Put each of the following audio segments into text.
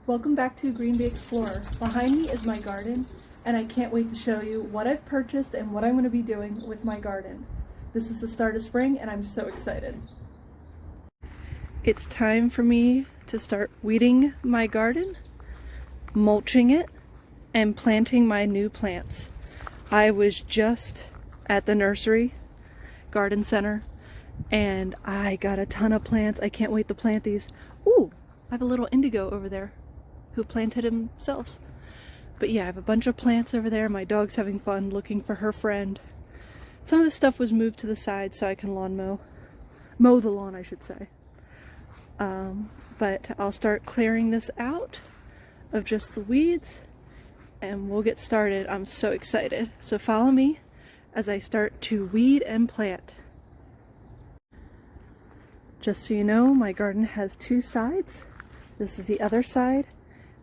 Welcome back to Green Bay Explorer. Behind me is my garden, and I can't wait to show you what I've purchased and what I'm going to be doing with my garden. This is the start of spring, and I'm so excited. It's time for me to start weeding my garden, mulching it, and planting my new plants. I was just at the nursery garden center, and I got a ton of plants. I can't wait to plant these. Ooh, I have a little indigo over there who planted themselves. But yeah, I have a bunch of plants over there. My dog's having fun looking for her friend. Some of the stuff was moved to the side so I can mow the lawn, I should say. But I'll start clearing this out of just the weeds and we'll get started. I'm so excited. So follow me as I start to weed and plant. Just so you know, my garden has two sides. This is the other side.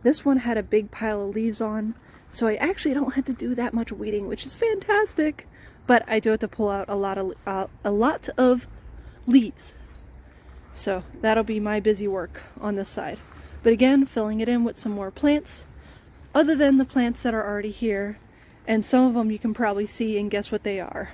This one had a big pile of leaves on, so I actually don't have to do that much weeding, which is fantastic. But I do have to pull out a lot of leaves. So that'll be my busy work on this side. But again, filling it in with some more plants, other than the plants that are already here. And some of them you can probably see and guess what they are.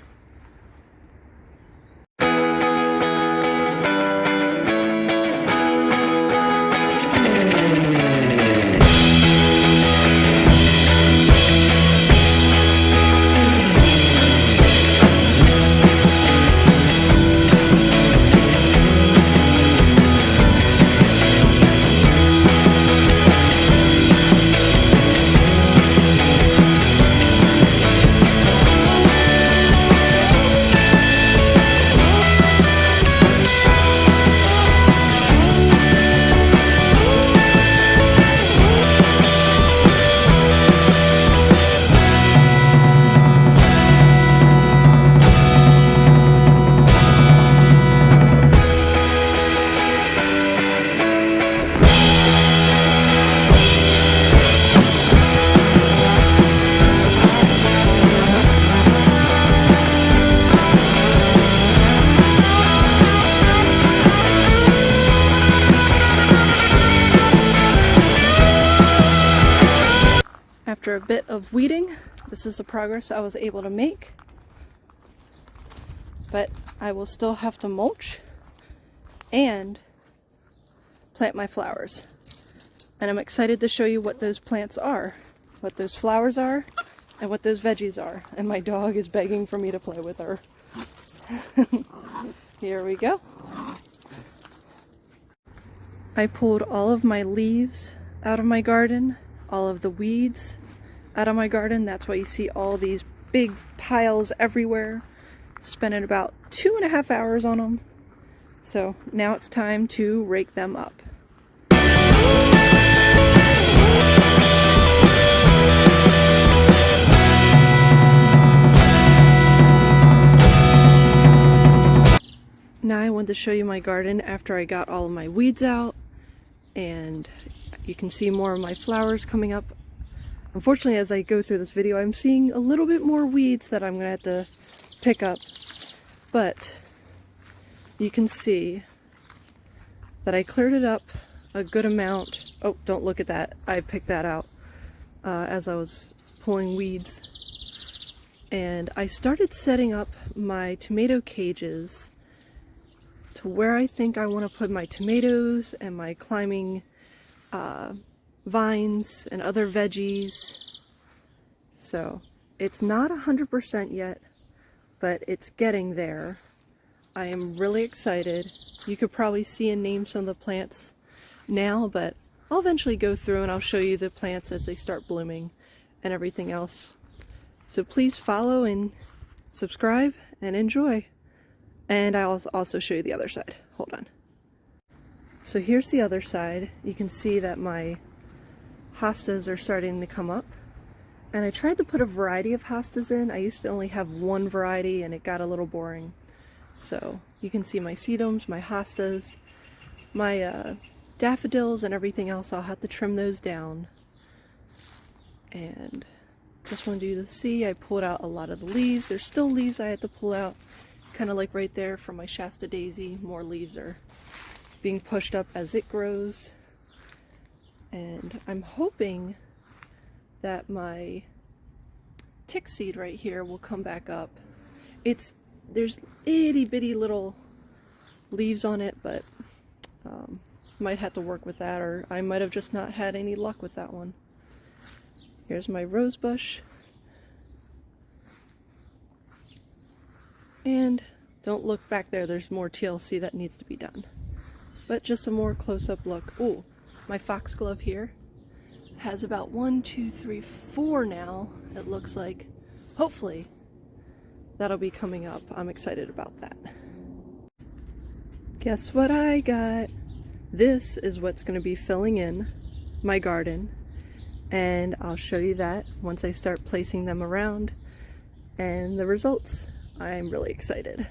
After a bit of weeding, this is the progress I was able to make. But I will still have to mulch and plant my flowers. And I'm excited to show you what those plants are, what those flowers are, and what those veggies are. And my dog is begging for me to play with her. Here we go. I pulled all of my leaves out of my garden, all of the weeds out of my garden. That's why you see all these big piles everywhere. Spending about 2.5 hours on them. So now it's time to rake them up. Now I wanted to show you my garden after I got all of my weeds out, and you can see more of my flowers coming up. Unfortunately, as I go through this video, I'm seeing a little bit more weeds that I'm going to have to pick up. But you can see that I cleared it up a good amount. Oh, don't look at that. I picked that out as I was pulling weeds. And I started setting up my tomato cages to where I think I want to put my tomatoes and my climbing vines and other veggies. So it's not 100% yet, but it's getting there. I am really excited. You could probably see and name some of the plants now, but I'll eventually go through and I'll show you the plants as they start blooming and everything else. So please follow and subscribe and enjoy. And I'll also show you the other side. Hold on. So here's the other side. You can see that my hostas are starting to come up. And I tried to put a variety of hostas in. I used to only have one variety and it got a little boring. So you can see my sedums, my hostas, my daffodils and everything else. I'll have to trim those down. And just wanted you to see I pulled out a lot of the leaves. There's still leaves I had to pull out. Kind of like right there from my Shasta daisy. More leaves are being pushed up as it grows. And I'm hoping that my tick seed right here will come back up. There's itty bitty little leaves on it, but might have to work with that, or I might have just not had any luck with that one. Here's my rose bush. And don't look back there, there's more TLC that needs to be done. But just a more close-up look. Ooh, my foxglove here has about 1, 2, 3, 4 now, it looks like. Hopefully that'll be coming up. I'm excited about that. Guess what I got? This is what's going to be filling in my garden, and I'll show you that once I start placing them around and the results. I'm really excited.